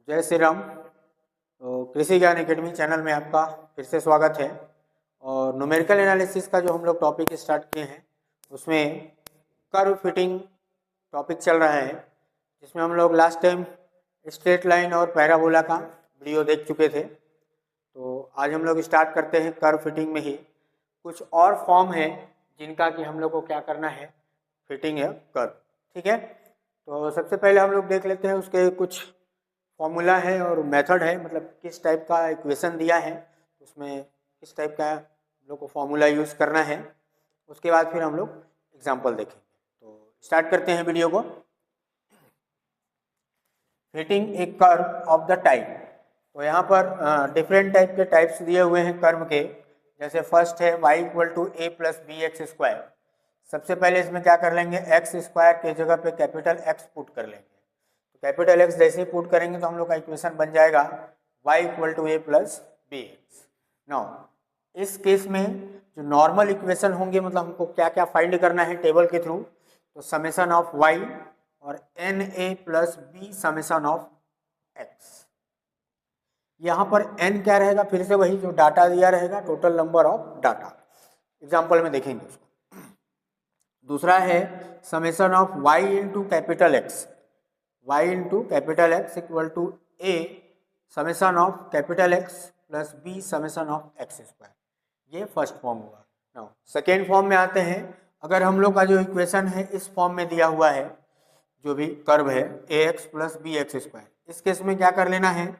जय श्री राम। तो कृषि ज्ञान एकेडमी चैनल में आपका फिर से स्वागत है। और न्यूमेरिकल एनालिसिस का जो हम लोग टॉपिक स्टार्ट किए हैं उसमें कर्व फिटिंग टॉपिक चल रहा है, जिसमें हम लोग लास्ट टाइम स्ट्रेट लाइन और पैराबोला का वीडियो देख चुके थे। तो आज हम लोग स्टार्ट करते हैं कर्व फिटिंग में ही कुछ और फॉर्म है जिनका कि हम लोग को क्या करना है, फिटिंग है कर्व। ठीक है, तो सबसे पहले हम लोग देख लेते हैं उसके कुछ फॉर्मूला है और मेथड है, मतलब किस टाइप का इक्वेशन दिया है उसमें किस टाइप का हम लोग को फॉर्मूला यूज़ करना है। उसके बाद फिर हम लोग एग्जांपल देखेंगे। तो स्टार्ट करते हैं वीडियो को। Fitting A curve of the type. तो यहाँ पर डिफरेंट टाइप के टाइप्स दिए हुए हैं कर्व के। जैसे फर्स्ट है y equal to A plus B x square. सबसे पहले इसमें क्या कर लेंगे, एक्स स्क्वायर के जगह पे कैपिटल एक्स पुट कर लेंगे। कैपिटल एक्स जैसे ही पुट करेंगे तो हम लोग का इक्वेशन बन जाएगा y equal to A plus B x. Now इस केस में जो नॉर्मल इक्वेशन होंगे, मतलब हमको क्या क्या फाइंड करना है टेबल के थ्रू, तो समेशन ऑफ y और n a plus b summation of x। यहाँ पर n क्या रहेगा, फिर से वही जो डाटा दिया रहेगा, total number of data. Example में देखेंगे उसको। दूसरा है summation of y into capital x, y into capital x equal to a summation of capital x plus b summation of x square. ये फर्स्ट फॉर्म हुआ। Now second form में आते हैं। अगर हम लोग का जो इक्वेशन है इस फॉर्म में दिया हुआ है, जो भी कर्व है ax plus B x square, इस केस में क्या कर लेना है,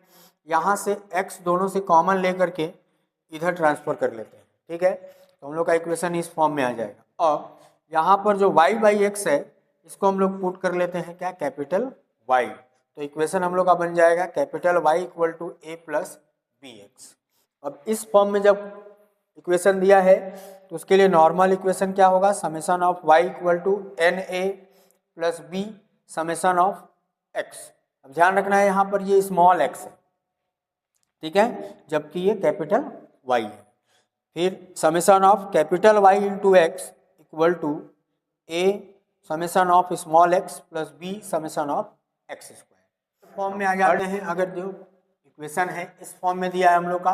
यहाँ से x दोनों से कॉमन लेकर के इधर ट्रांसफर कर लेते हैं। ठीक है, तो हम लोग का इक्वेशन इस फॉर्म में आ जाएगा। और यहाँ पर जो y बाई एक्स है इसको हम लोग पुट कर लेते हैं क्या, कैपिटल y। तो इक्वेशन हम लोग का बन जाएगा capital y equal to A plus B x. अब इस फॉर्म में जब इक्वेशन दिया है तो उसके लिए नॉर्मल इक्वेशन क्या होगा, summation of y equal to n a plus b summation of x। अब ध्यान रखना है यहाँ पर ये स्मॉल x है, ठीक है, जबकि ये कैपिटल y है। फिर summation of capital y into x equal to a summation of small x plus b summation of x square. Form में आ जाते हैं। अगर जो इक्वेशन है इस फॉर्म में दिया है हम लोग का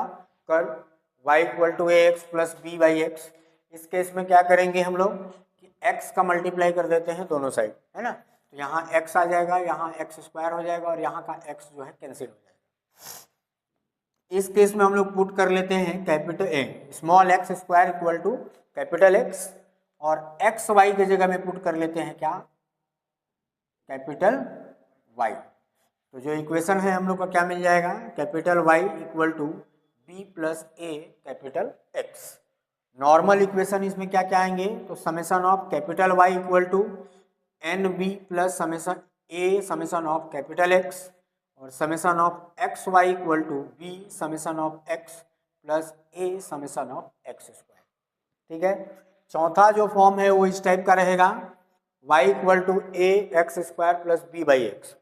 curve y equal to a x plus b by x, इस केस में क्या करेंगे हम लोग कि x का मल्टीप्लाई कर देते हैं दोनों साइड, है ना। तो यहाँ x आ जाएगा, यहाँ एक्स स्क्वायर हो जाएगा और यहाँ का x जो है कैंसिल हो जाएगा। इस केस में हम लोग पुट कर लेते हैं capital a small x square equal to capital x, और एक्स वाई के जगह में पुट कर लेते हैं क्या, कैपिटल वाई। तो जो इक्वेशन है हम लोग का क्या मिल जाएगा, capital Y equal to B plus A capital X. Normal equation इसमें क्या क्या आएंगे, तो summation of capital Y equal to N B plus summation A summation of capital x, और summation of x Y equal to B summation of x plus A summation of x square. ठीक है, चौथा जो form है वो इस type का रहेगा, y equal to a x square plus b by x.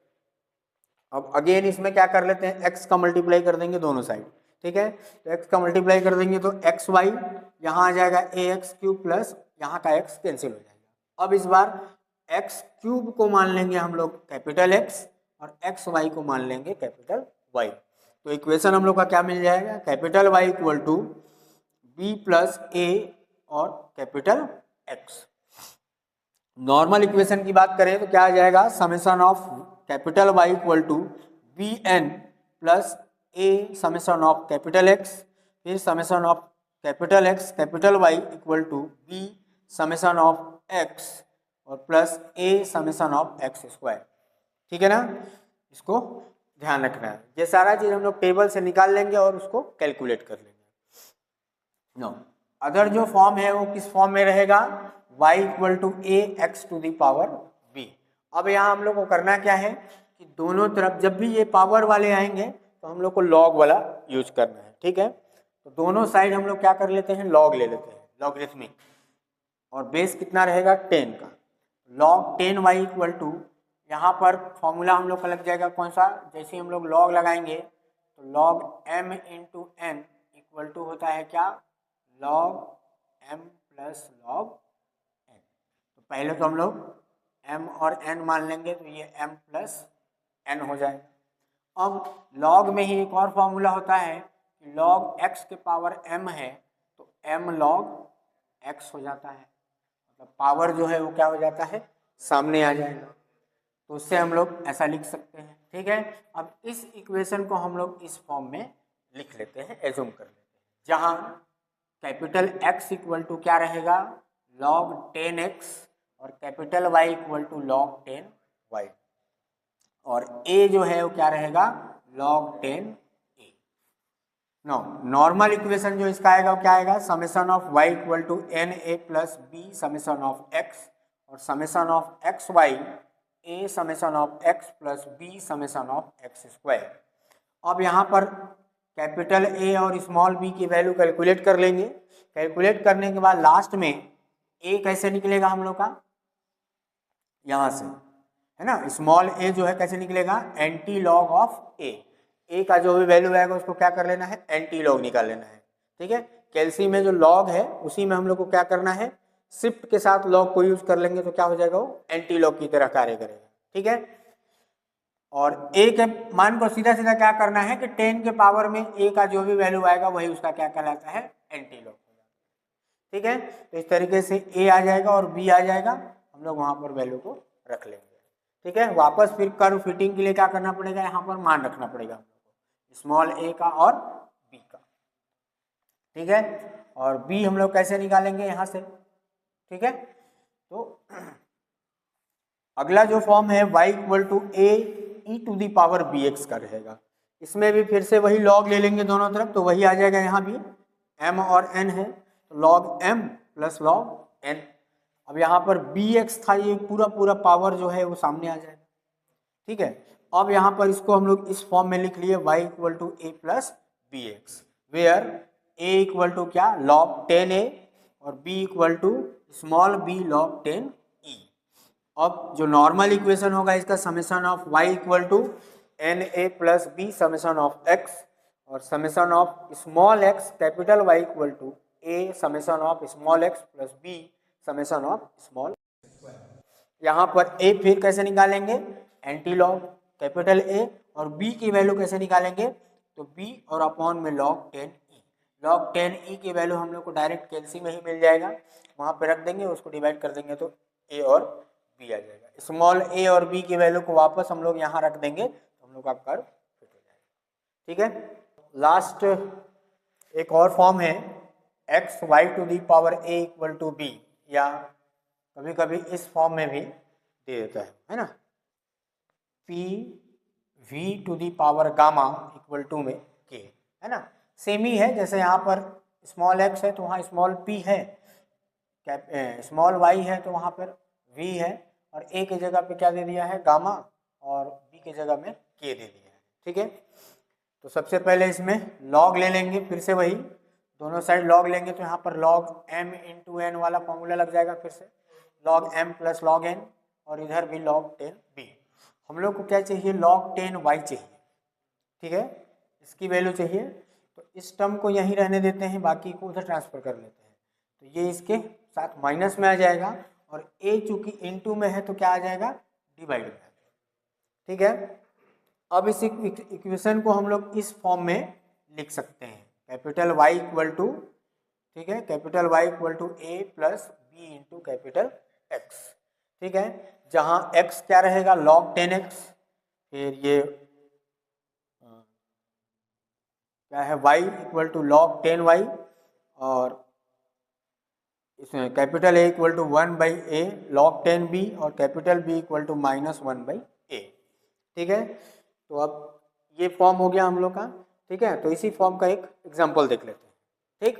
अब अगेन इसमें क्या कर लेते हैं, x का मल्टीप्लाई कर देंगे दोनों साइड। ठीक है, तो x का मल्टीप्लाई कर देंगे तो एक्स वाई यहाँ आ जाएगा ए एक्स क्यूब प्लस यहाँ का x कैंसिल हो जाएगा। अब इस बार एक्स क्यूब को मान लेंगे हम लोग कैपिटल एक्स और एक्स वाई को मान लेंगे कैपिटल वाई। तो इक्वेशन हम लोग का क्या मिल जाएगा, capital Y equal to B plus A और कैपिटल एक्स। नॉर्मल इक्वेशन की बात करें तो क्या आ जाएगा, summation of capital Y equal to B N plus A summation of capital X, फिर summation of capital X capital Y equal to B summation of X और plus A summation of x square. ठीक है ना, इसको ध्यान रखना है। ये सारा चीज हम लोग टेबल से निकाल लेंगे और उसको कैलकुलेट कर लेंगे। नो अदर जो फॉर्म है वो किस फॉर्म में रहेगा, y equal to a x to the power b। अब यहाँ हम लोग को करना क्या है कि दोनों तरफ जब भी ये पावर वाले आएंगे तो हम लोग को लॉग वाला यूज करना है। ठीक है, तो दोनों साइड हम लोग क्या कर लेते हैं, लॉग ले लेते हैं, लॉगरिथमिक, और बेस कितना रहेगा 10 का। लॉग 10y इक्वल टू, यहाँ पर फॉर्मूला हम लोग का लग जाएगा कौन सा, जैसे हम लोग लॉग लगाएंगे तो log m into n equal to होता है क्या, log m plus log n। तो पहले तो हम लोग m और n मान लेंगे तो ये m प्लस n हो जाएगा। अब लॉग में ही एक और फॉर्मूला होता है कि लॉग x के पावर m है तो m log x हो जाता है, मतलब पावर जो है वो क्या हो जाता है, सामने आ जाएगा। तो उससे हम लोग ऐसा लिख सकते हैं। ठीक है, अब इस इक्वेशन को हम लोग इस फॉर्म में लिख लेते हैं, एज्यूम कर लेते हैं, जहां कैपिटल X इक्वल टू क्या रहेगा, log 10x, और capital Y equal to log 10y, और A जो है वो क्या रहेगा, log 10a। No normal equation जो इसका आएगा वो क्या आएगा, summation of y equal to na plus b summation of x, और summation of x y a summation of x plus b summation of x square. अब यहाँ पर कैपिटल A और स्मॉल b की वैल्यू कैलकुलेट कर लेंगे। Calculate करने के बाद लास्ट में a कैसे निकलेगा हम लोग का, यहाँ से है ना, स्मॉल a जो है कैसे निकलेगा, एंटी लॉग ऑफ a का जो भी वैल्यू आएगा उसको क्या कर लेना है, एंटी लॉग निकाल लेना है। ठीक है, कैल्सी में जो लॉग है उसी में हम लोग को क्या करना है, शिफ्ट के साथ लॉग को यूज कर लेंगे तो क्या हो जाएगा, वो एंटी लॉग की तरह कार्य करेगा। ठीक है, और a के मान को सीधा सीधा क्या करना है कि 10 के पावर में a का जो भी वैल्यू आएगा वही उसका क्या कहलाता है, एंटी लॉग। ठीक है, तो इस तरीके से a आ जाएगा और b आ जाएगा, हम लोग वहां पर वैल्यू को रख लेंगे। ठीक है, वापस फिर कर्व फिटिंग के लिए क्या करना पड़ेगा, यहाँ पर मान रखना पड़ेगा हम लोग को, स्मॉल a का और b का। ठीक है, और b हम लोग कैसे निकालेंगे यहाँ से। ठीक है, तो अगला जो फॉर्म है y equal to a e to the power bx का रहेगा। इसमें भी फिर से वही लॉग ले लेंगे दोनों तरफ, तो वही आ जाएगा, यहाँ भी m और n है तो log m plus log n। अब यहाँ पर bx था, ये पूरा पूरा पावर जो है वो सामने आ जाएगा। ठीक है, अब यहाँ पर इसको हम लोग इस फॉर्म में लिख लिए, y equal to a plus B x, where a equal to क्या, log 10a, और b equal to small b log 10e। अब जो नॉर्मल इक्वेशन होगा इसका, summation of y equal to n a plus b summation of x, और summation of small x capital Y equal to a summation of small x plus b summation of small. यहाँ पर a फिर कैसे निकालेंगे, anti log capital A, और b की value कैसे निकालेंगे, तो b और अपॉन में log 10e। log 10e की वैल्यू हम लोग को डायरेक्ट कैल्सी में ही मिल जाएगा, वहाँ पे रख देंगे, उसको डिवाइड कर देंगे तो a और b आ जाएगा। स्मॉल a और b की वैल्यू को वापस हम लोग यहाँ रख देंगे तो हम लोग का कर्व फिट हो जाएगा। ठीक है, लास्ट एक और फॉर्म है x y to the power a equal to b, या कभी कभी इस फॉर्म में भी दे देता है ना, p v to the power gamma equal to में k, है ना, सेम ही है। जैसे यहाँ पर स्मॉल x है तो वहाँ स्मॉल p है, स्मॉल y है तो वहाँ पर v है, और a की जगह पे क्या दे दिया है, गामा, और b की जगह में k दे दिया है। ठीक है, तो सबसे पहले इसमें log ले लेंगे, फिर से वही दोनों साइड log लेंगे तो यहाँ पर log m इंटू n वाला फॉर्मूला लग जाएगा, फिर से log m plus log n, और इधर भी log 10b। हम लोग को क्या चाहिए, log 10y चाहिए। ठीक है, इसकी वैल्यू चाहिए, तो इस टर्म को यहीं रहने देते हैं, बाकी को उधर ट्रांसफर कर लेते हैं, तो ये इसके साथ माइनस में आ जाएगा, और a चूंकि इनटू में है तो क्या आ जाएगा, डिवाइड में आ जाएगा। ठीक है, अब इस इक्वेशन को हम लोग इस फॉर्म में लिख सकते हैं, कैपिटल Y इक्वल टू, ठीक है, capital Y equal to a plus b into capital x। ठीक है, जहाँ x क्या रहेगा, log 10x, फिर ये क्या है, y equal to log 10y, और इसमें capital A equal to 1/a log 10b, और capital B equal to -1/a। ठीक है, तो अब ये फॉर्म हो गया हम लोग का। ठीक है, तो इसी फॉर्म का एक एग्जांपल देख लेते हैं। ठीक,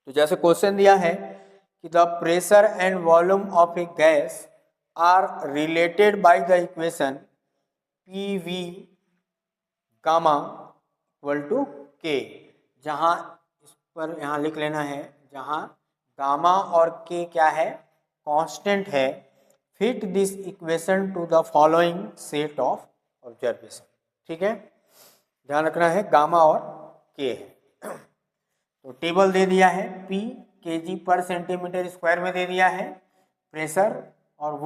तो जैसे क्वेश्चन दिया है कि the pressure and volume of a gas are related by the equation p v gamma equal to k, जहाँ इस पर यहाँ लिख लेना है, जहाँ गामा और के क्या है, कांस्टेंट है, fit this equation two the following set of observation. ठीक है, ध्यान रखना है, गामा और के है। तो टेबल दे दिया है, P kg पर सेंटीमीटर स्क्वायर में दे दिया है प्रेशर, और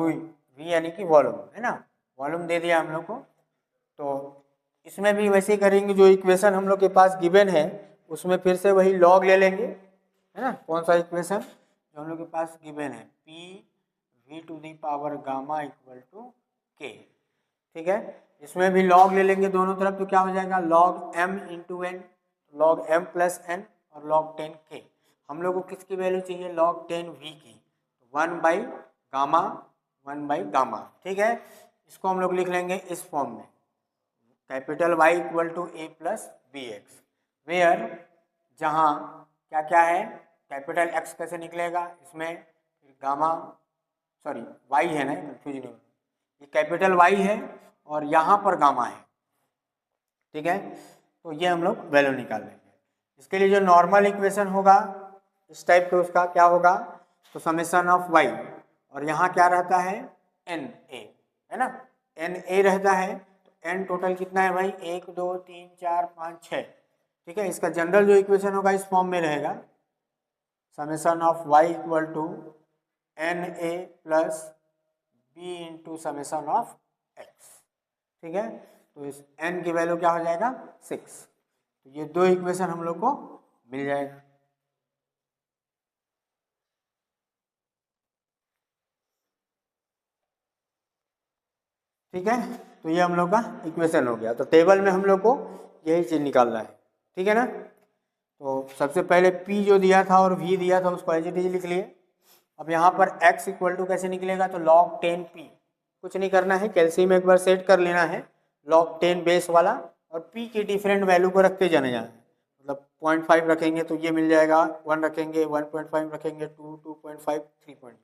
V यानी कि वॉल्यूम, है ना, वॉल्यूम दे दिया हम लोग को। तो इसमें भी वैसे ही करेंगे, जो इक्वेशन हम लोग के पास गिवन है उसमें फिर से वही लॉग ले लेंगे, है ना। कौन सा इक्वेशन जो हम लोग के पास गिवन है, p v to the power gamma equal to k, ठीक है। इसमें भी लॉग ले लेंगे दोनों तरफ, तो क्या हो जाएगा log m into n, log m plus n और लॉग 10 के। हम लोग को किसकी वैल्यू चाहिए, लॉग 10 वी की, 1/गामा, ठीक है। इसको हम लोग लिख लेंगे इस फॉर्म में, capital Y equal to A plus B x, where जहाँ क्या क्या है, कैपिटल X कैसे निकलेगा इसमें, गामा सॉरी Y है ना, कंफ्यूजन है, ये कैपिटल Y है और यहाँ पर गामा है, ठीक है। तो ये हम लोग वैल्यू निकाल लेंगे। इसके लिए जो नॉर्मल इक्वेशन होगा इस टाइप के, उसका क्या होगा, तो समेशन ऑफ y, और यहाँ क्या रहता है एन ए, है ना, एन ए रहता है। तो एन टोटल कितना है भाई, 1 2 3 4 5 6, ठीक है। इसका जनरल जो इक्वेशन होगा इस फॉर्म में रहेगा, summation of y equal to n a plus b into summation of x, ठीक है। तो इस n की वैल्यू क्या हो जाएगा 6। तो ये दो इक्वेशन हम लोग को मिल जाएगा। ठीक है, तो ये हम लोग का इक्वेशन हो गया। तो टेबल में हम लोग को यही चीज़ निकालना है, ठीक है ना। तो सबसे पहले P जो दिया था और V दिया था उसको एज इट इज लिख लिए। अब यहाँ पर x इक्वल टू कैसे निकलेगा, तो log 10P, कुछ नहीं करना है, कैल्शियम एक बार सेट कर लेना है log 10 बेस वाला, और P की डिफरेंट वैल्यू को रखते जाने जाना है। मतलब 0.5 रखेंगे तो ये मिल जाएगा, 1 रखेंगे 1.5 रखेंगे 2, 2.5, 3.0,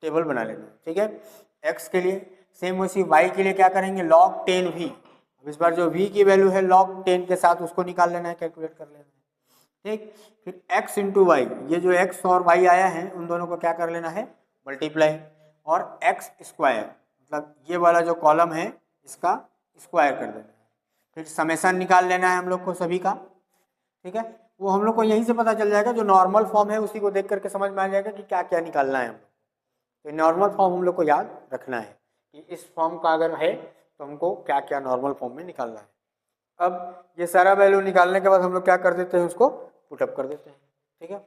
टेबल बना लेना, ठीक है। x के लिए सेम उसी y के लिए क्या करेंगे log 10V। अब इस बार जो v की वैल्यू है log 10 के साथ उसको निकाल लेना है, कैलकुलेट कर लेना है, ठीक। फिर x इंटू वाई, ये जो x और y आया है उन दोनों को क्या कर लेना है मल्टीप्लाई, और x स्क्वायर, मतलब ये वाला जो कॉलम है इसका स्क्वायर कर देना है। फिर समेशन निकाल लेना है हम लोग को सभी का, ठीक है। वो हम लोग को यहीं से पता चल जाएगा, जो नॉर्मल फॉर्म है उसी को देख करके समझ में आ जाएगा कि क्या क्या निकालना है हम लोग। तो नॉर्मल फॉर्म हम लोग को याद रखना है कि इस फॉर्म का अगर है तो हमको क्या क्या नॉर्मल फॉर्म में निकालना है। अब ये सारा वैल्यू निकालने के बाद हम लोग क्या कर देते हैं, उसको पुटअप कर देते हैं, ठीक है।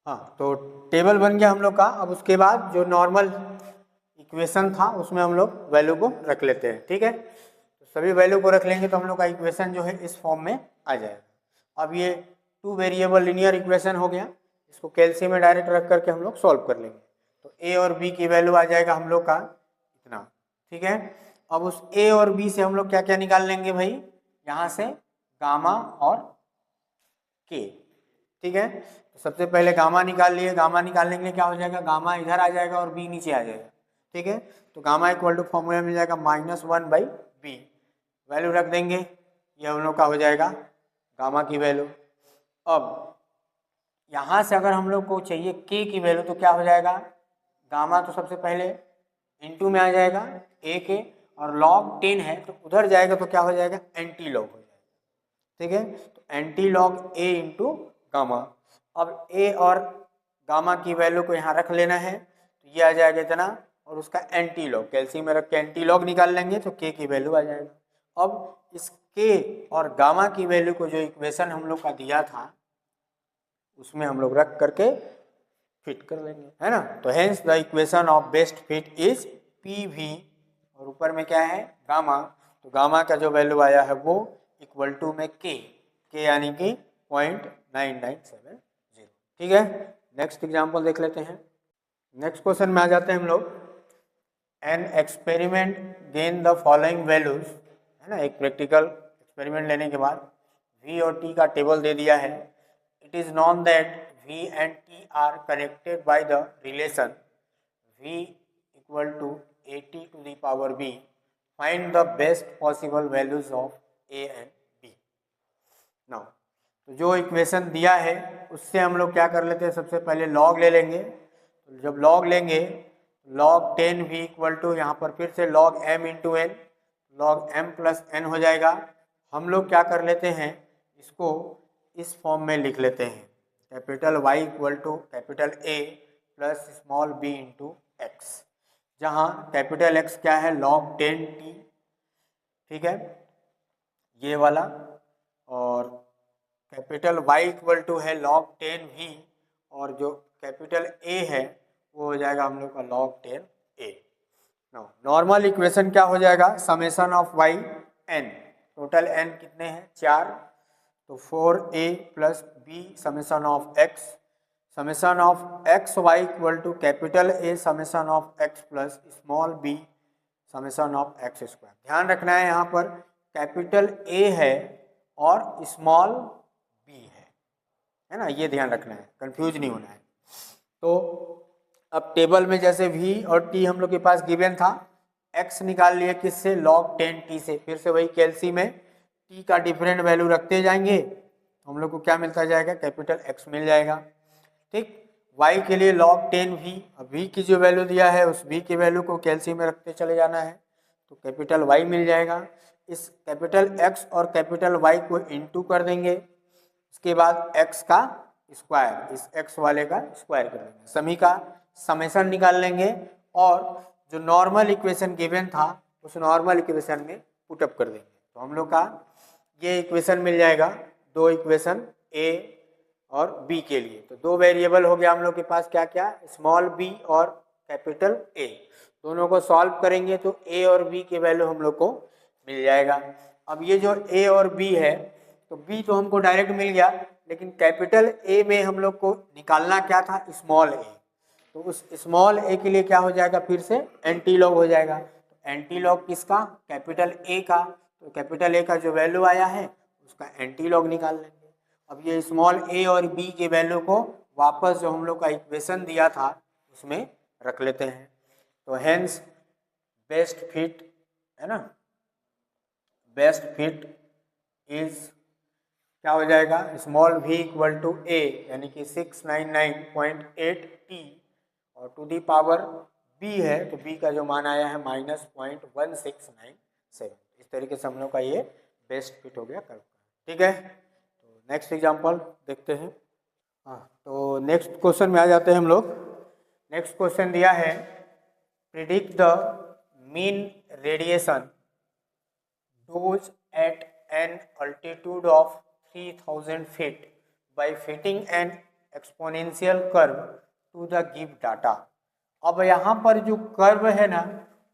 हाँ, तो टेबल बन गया हम लोग का। अब उसके बाद जो नॉर्मल इक्वेशन था उसमें हम लोग वैल्यू को रख लेते हैं, ठीक है। तो सभी वैल्यू को रख लेंगे तो हम लोग का इक्वेशन जो है इस फॉर्म में आ जाएगा। अब ये 2 वेरिएबल लीनियर इक्वेशन हो गया, इसको कैल्शियम में डायरेक्ट रख करके हम लोग सॉल्व कर लेंगे। तो ए और बी की वैल्यू आ जाएगा हम लोग का इतना, ठीक है। अब उस ए और बी से हम लोग क्या क्या निकाल लेंगे भाई, यहाँ से गामा और के, ठीक है। तो सबसे पहले गामा निकाल लिए, गामा निकालने के लिए क्या हो जाएगा, गामा इधर आ जाएगा और बी नीचे आ जाएगा, ठीक है। तो गामा इक्वल टू फॉर्मूला मिल जाएगा -1/b, वैल्यू रख देंगे, ये हम लोग का हो जाएगा गामा की वैल्यू। अब यहाँ से अगर हम लोग को चाहिए के की वैल्यू तो क्या हो जाएगा, गामा तो सबसे पहले इनटू में आ जाएगा ए के, और log 10 है तो उधर जाएगा तो क्या हो जाएगा एंटी लॉग हो जाएगा, ठीक है। तो एंटी लॉग ए इंटू गामा। अब ए और गामा की वैल्यू को यहाँ रख लेना है, तो ये आ जाएगा इतना, और उसका एंटी लॉग कैल्शियम में रख के एंटी लॉग निकाल लेंगे तो के की वैल्यू आ जाएगा। अब इस के और गामा की वैल्यू को जो इक्वेशन हम लोग का दिया था उसमें हम लोग रख करके फिट कर लेंगे, है ना। तो hence the equation of best fit is P V, और ऊपर में क्या है गामा, तो गामा का जो वैल्यू आया है वो इक्वल टू में के यानी कि 0.9970, ठीक है। नेक्स्ट एग्जांपल देख लेते हैं। नेक्स्ट क्वेश्चन में आ जाते हैं हम लोग। An experiment gain the following values, है ना। एक प्रैक्टिकल एक्सपेरिमेंट लेने के बाद वी और टी का टेबल दे दिया है। It is known that V and T are connected by the relation V equal to 80 to the power B. Find the best possible values of A and B. Now, तो जो equation दिया है उससे हम लोग क्या कर लेते हैं, सबसे पहले लॉग ले लेंगे। तो जब लॉग लेंगे log 10V इक्वल टू यहाँ पर फिर से log m into n, log m plus n हो जाएगा। हम लोग क्या कर लेते हैं, इसको इस फॉर्म में लिख लेते हैं, capital Y equal to capital A plus small b into x, जहाँ कैपिटल एक्स क्या है log 10t, ठीक है, ये वाला, और कैपिटल वाई इक्वल टू है log 10v, और जो कैपिटल ए है वो हो जाएगा हम लोग का log 10a। नॉर्मल इक्वेशन क्या हो जाएगा, summation of y n, total n कितने हैं 4, तो 4a plus b summation of x, summation of x Y equal to capital a summation of x plus small b summation of x square. ध्यान रखना है यहाँ पर कैपिटल ए है और स्मॉल बी है ना, ये ध्यान रखना है, कंफ्यूज नहीं होना है। तो अब टेबल में जैसे v और t हम लोग के पास गिवन था, x निकाल लिए किससे, log 10t से, फिर से वही कैलसी में t का डिफरेंट वैल्यू रखते जाएंगे, हम लोग को क्या मिलता जाएगा, कैपिटल x मिल जाएगा। ठीक, y के लिए log 10v, अब v की जो वैल्यू दिया है उस v की वैल्यू को कैलसी में रखते चले जाना है, तो कैपिटल y मिल जाएगा। इस कैपिटल x और कैपिटल y को इनटू कर देंगे, इसके बाद x का स्क्वायर, इस x वाले का स्क्वायर कर देंगे, सभी का समेशन निकाल लेंगे, और जो नॉर्मल इक्वेशन गिवन था उस नॉर्मल इक्वेशन में पुटअप कर देंगे। तो हम लोग का ये इक्वेशन मिल जाएगा, दो इक्वेशन a और b के लिए। तो दो वेरिएबल हो गया हम लोग के पास, क्या क्या, स्मॉल b और कैपिटल a, दोनों को सॉल्व करेंगे तो a और b के वैल्यू हम लोग को मिल जाएगा। अब ये जो a और b है, तो b तो हमको डायरेक्ट मिल गया, लेकिन कैपिटल A में हम लोग को निकालना क्या था, स्मॉल a, तो उस स्मॉल a के लिए क्या हो जाएगा, फिर से एंटी लॉग हो जाएगा। तो एंटी लॉग किसका, कैपिटल A का, तो कैपिटल A का जो वैल्यू आया है उसका एंटी लॉग निकाल लेंगे। अब ये स्मॉल a और b के वैल्यू को वापस जो हम लोग का इक्वेशन दिया था उसमें रख लेते हैं। तो हेंस बेस्ट फिट है ना, बेस्ट फिट इज क्या हो जाएगा, small v equal to a यानी कि 699.8t, और टू दी पावर b है तो b का जो मान आया है -0.1697। इस तरीके से हम लोग का ये बेस्ट फिट हो गया कर्व का। ठीक है, तो नेक्स्ट एग्जांपल देखते हैं। हाँ, तो नेक्स्ट क्वेश्चन में आ जाते हैं हम लोग। नेक्स्ट क्वेश्चन दिया है, predict the mean radiation dose at an altitude of 3000 feet by fitting an exponential curve to the give data। अब यहाँ पर जो कर्व है ना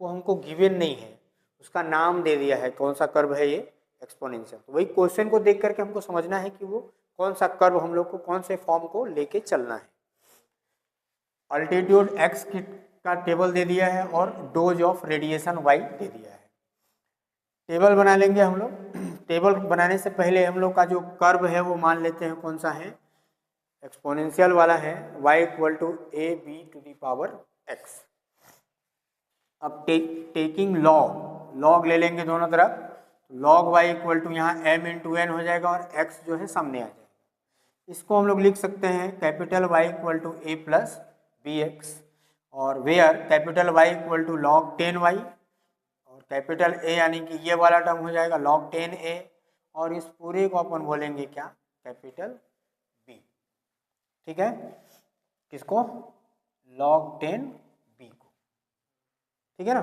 वो हमको गिवन नहीं है, उसका नाम दे दिया है, कौन सा कर्व है ये, एक्सपोनेंशियल। तो वही क्वेश्चन को देख करके हमको समझना है कि वो कौन सा कर्व हम लोग को कौन से फॉर्म को लेके चलना है। अल्टीट्यूड एक्स का टेबल दे दिया है और dose of radiation why they दिया है। टेबल बना लेंगे हम लोग। टेबल बनाने से पहले हम लोग का जो कर्व है वो मान लेते हैं कौन सा है, एक्सपोनेंशियल वाला है, y equal to a b to the power x। अब टेकिंग लॉग ले लेंगे दोनों तरफ, log y इक्वल टू यहाँ m इंटू एन हो जाएगा और x जो है सामने आ जाएगा। इसको हम लोग लिख सकते हैं capital Y equal to A plus B X, और where capital Y equal to log 10y, और कैपिटल A यानी कि ये वाला टर्म हो जाएगा log 10a, और इस पूरे को अपन बोलेंगे क्या, कैपिटल B। ठीक है, किसको, log 10b को। ठीक है ना।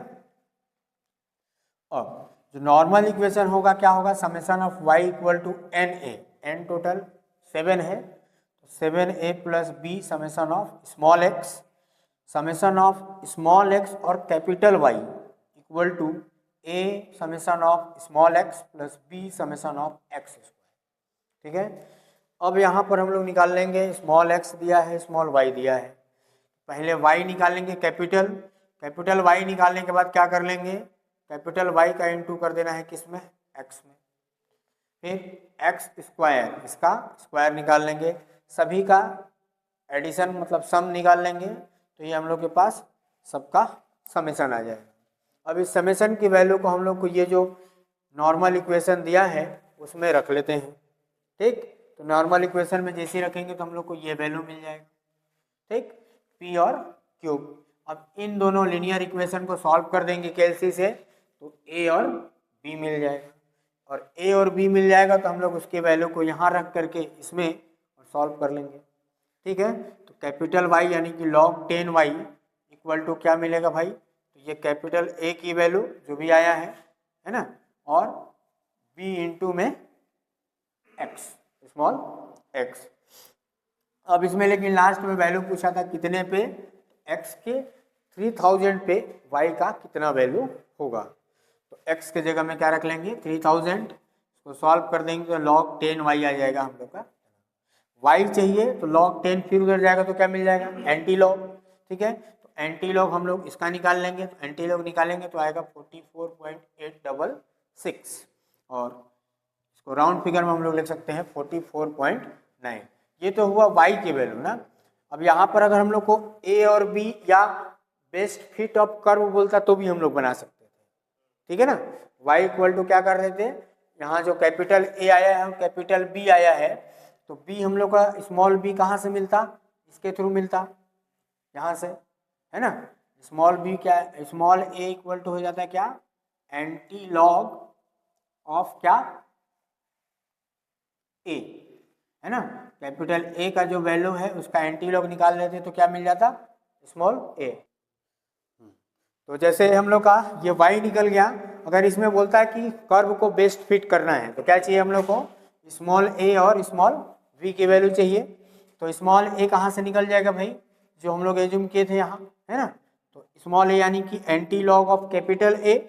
अब जो नॉर्मल इक्वेशन होगा क्या होगा, summation of y equal to na, n total 7 है, तो 7a plus b summation of small x, summation of small x और capital Y equal to a summation of small x plus b summation of x square. ठीक है, अब यहाँ पर हम लोग निकाल लेंगे, स्मॉल x दिया है, स्मॉल y दिया है, पहले y निकालेंगे कैपिटल Y निकालने के बाद क्या कर लेंगे, कैपिटल Y का इंटू कर देना है किस में, x में, फिर x स्क्वायर, इसका स्क्वायर निकाल लेंगे, सभी का एडिशन मतलब सम निकाल लेंगे, तो ये हम लोग के पास सबका समेशन आ जाएगा। अब इस समेशन की वैल्यू को हम लोग को ये जो नॉर्मल इक्वेशन दिया है उसमें रख लेते हैं। ठीक, तो नॉर्मल इक्वेशन में जैसे रखेंगे तो हम लोग को ये वैल्यू मिल जाएगा। ठीक, p और q। अब इन दोनों लीनियर इक्वेशन को सॉल्व कर देंगे कैलसी से, तो a और b मिल जाएगा, और a और b मिल जाएगा तो हम लोग उसके वैल्यू को यहाँ रख करके इसमें और सॉल्व कर लेंगे। ठीक है, तो कैपिटल Y यानी कि log 10y इक्वल टू क्या मिलेगा भाई, तो ये कैपिटल ए की वैल्यू जो भी आया है ना, और b इंटू में x, स्मॉल x। अब इसमें लेकिन लास्ट में वैल्यू पूछा था कितने पे, x के 3000 पे y का कितना वैल्यू होगा। तो x के जगह में क्या रख लेंगे 3000, इसको सॉल्व कर देंगे तो log 10y आ जाएगा हम लोग का। y चाहिए तो log 10 फिर उधर जाएगा तो क्या मिल जाएगा एंटी लॉग, ठीक है। तो एंटी लॉग हम लोग इसका निकाल लेंगे, तो एंटी लॉग निकालेंगे तो आएगा 44.866 और इसको राउंड फिगर में हम लोग लिख सकते हैं 44.9। ये तो हुआ y की वैल्यू ना। अब यहाँ पर अगर हम लोग को a और b या बेस्ट फिट ऑफ कर्व बोलता तो भी हम लोग बना सकते थे, ठीक है ना। y इक्वल टू क्या कर रहे थे, यहाँ जो कैपिटल a आया है और कैपिटल b आया है, तो b हम लोग का स्मॉल b कहाँ से मिलता, इसके थ्रू मिलता, यहाँ से, है ना। स्मॉल b क्या है, स्मॉल a इक्वल टू हो जाता है क्या, एंटी लॉग ऑफ क्या a, है ना। कैपिटल A का जो वैल्यू है उसका एंटी लॉग निकाल लेते तो क्या मिल जाता, स्मॉल a। तो जैसे हम लोग का ये y निकल गया, अगर इसमें बोलता है कि कर्व को बेस्ट फिट करना है तो क्या चाहिए हम लोग को, स्मॉल a और स्मॉल v की वैल्यू चाहिए। तो स्मॉल a कहाँ से निकल जाएगा भाई, जो हम लोग एज्यूम किए थे यहाँ, है ना। तो स्मॉल a यानी कि anti log of capital A,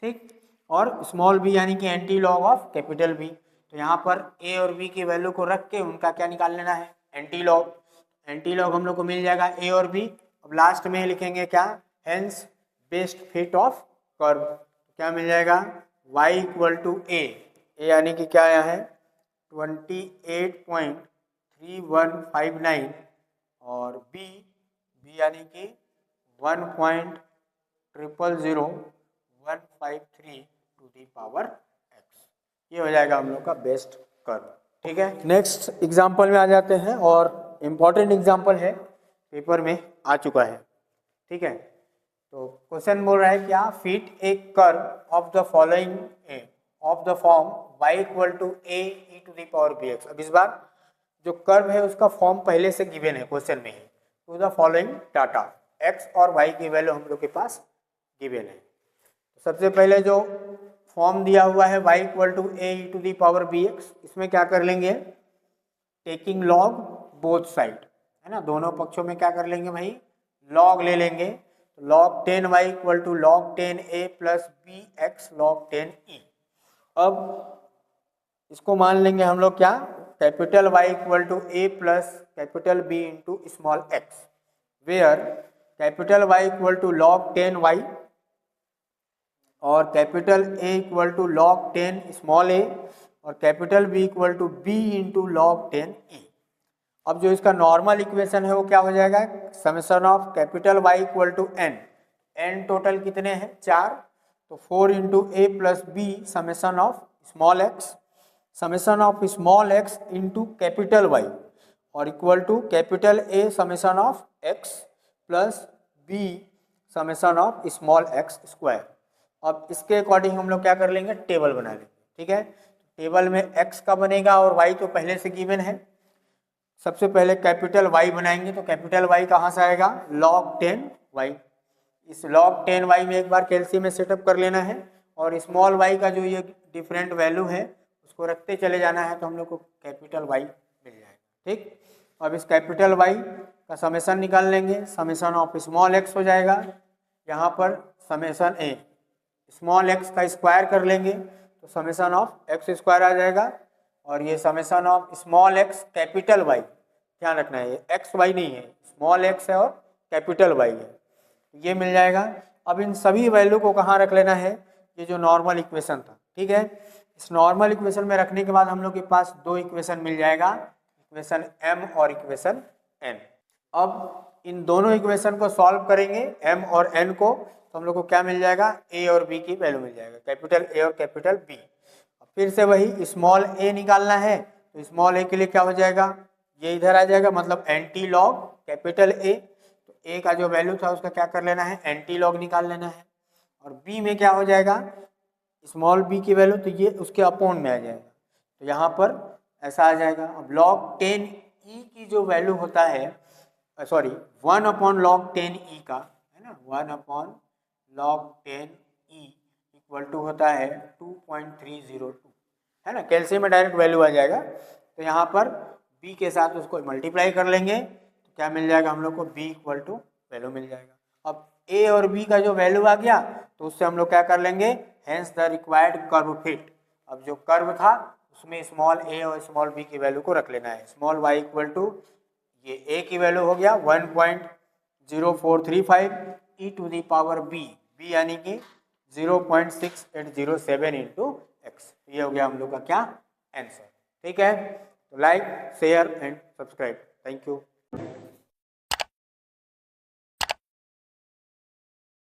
ठीक, और स्मॉल b यानी कि anti log of capital B। तो यहाँ पर a और b की वैल्यू को रख के उनका क्या निकाल लेना है, एंटी लॉग। एंटी लॉग हम लोग को मिल जाएगा a और b। अब लास्ट में लिखेंगे क्या, hence best fit of curve, क्या मिल जाएगा y इक्वल टू a यानी कि क्या आया है 28.3159 और b यानी कि 1.000153 टू दी पावर x। ये हो जाएगा हम लोग का बेस्ट कर्व, ठीक है। नेक्स्ट एग्जाम्पल में आ जाते हैं, और इम्पॉर्टेंट एग्जाम्पल है, पेपर में आ चुका है, ठीक है। तो क्वेश्चन बोल रहा है क्या, fit a curve of the following of the form y equal to a e to the power bx। अब इस बार जो कर्व है उसका फॉर्म पहले से गिवन है क्वेश्चन में ही, to the following data, x और y की वैल्यू हम लोग के पास गिवन है। तो सबसे पहले जो फॉर्म दिया हुआ है y equal to a e to the power bx, इसमें क्या कर लेंगे, टेकिंग लॉग बोथ साइड, है ना, दोनों पक्षों में क्या कर लेंगे भाई, लॉग ले लेंगे। log 10y equal to log 10a plus bx log 10e। अब इसको मान लेंगे हम लोग क्या, capital Y equal to a plus capital B into small x, where capital Y equal to log 10y और capital A equal to log 10 small a और capital B equal to b into log 10e। अब जो इसका normal equation है वो क्या हो जाएगा, summation of capital Y equal to n total कितने हैं 4, तो 4 into a plus b summation of small x, summation of small x into capital Y और equal to capital A summation of x plus b summation of small x square. अब इसके according हम लोग क्या कर लेंगे, टेबल बना लेंगे, ठीक है। टेबल में x का बनेगा और y तो पहले से गिवन है। सबसे पहले कैपिटल Y बनाएंगे, तो कैपिटल Y कहाँ से आएगा, log 10y। इस log 10y में एक बार कैल्सियम में सेटअप कर लेना है और स्मॉल y का जो ये डिफरेंट वैल्यू है उसको रखते चले जाना है, तो हम लोग को कैपिटल Y मिल जाएगा, ठीक। अब इस कैपिटल Y का समेशन निकाल लेंगे, समेशन ऑफ स्मॉल x हो जाएगा, यहाँ पर समेशन a स्मॉल x का स्क्वायर कर लेंगे तो समेशन ऑफ x स्क्वायर आ जाएगा, और ये summation of small x capital Y, ध्यान रखना है ये एक्स वाई नहीं है, स्मॉल x है और कैपिटल Y है, ये मिल जाएगा। अब इन सभी वैल्यू को कहाँ रख लेना है, ये जो नॉर्मल इक्वेशन था, ठीक है। इस नॉर्मल इक्वेशन में रखने के बाद हम लोग के पास दो इक्वेशन मिल जाएगा, इक्वेशन m और इक्वेशन n। अब इन दोनों इक्वेशन को सॉल्व करेंगे m और n को, तो हम लोग को क्या मिल जाएगा, a और b की वैल्यू मिल जाएगा, कैपिटल A और कैपिटल B। फिर से वही स्मॉल a निकालना है, तो स्मॉल a के लिए क्या हो जाएगा, ये इधर आ जाएगा, मतलब एंटी लॉग कैपिटल A। तो a का जो वैल्यू था उसका क्या कर लेना है, एंटी लॉग निकाल लेना है, और b में क्या हो जाएगा, स्मॉल b की वैल्यू, तो ये उसके अपॉन में आ जाएगा, तो यहाँ पर ऐसा आ जाएगा। अब log 10e की जो वैल्यू होता है, सॉरी 1 अपॉन log 10e का, है ना, 1 upon log 10 E equal to होता है 2.302, है ना। कैल्शियम में डायरेक्ट वैल्यू आ जाएगा, तो यहाँ पर B के साथ उसको मल्टीप्लाई कर लेंगे तो क्या मिल जाएगा हम लोग को, B इक्वल टू वैल्यू मिल जाएगा। अब A और B का जो वैल्यू आ गया तो उससे हम लोग क्या कर लेंगे, hence the required curve fit. अब जो कर्व था उसमें स्मॉल a और स्मॉल b की वैल्यू को रख लेना है। स्मॉल y इक्वल टू, ये a की वैल्यू हो गया 1.0435 e to the power b, b यानी कि 0.6807 इंटू एक्स। ये हो गया हम लोग का क्या आंसर। ठीक है, तो like share and subscribe. Thank you.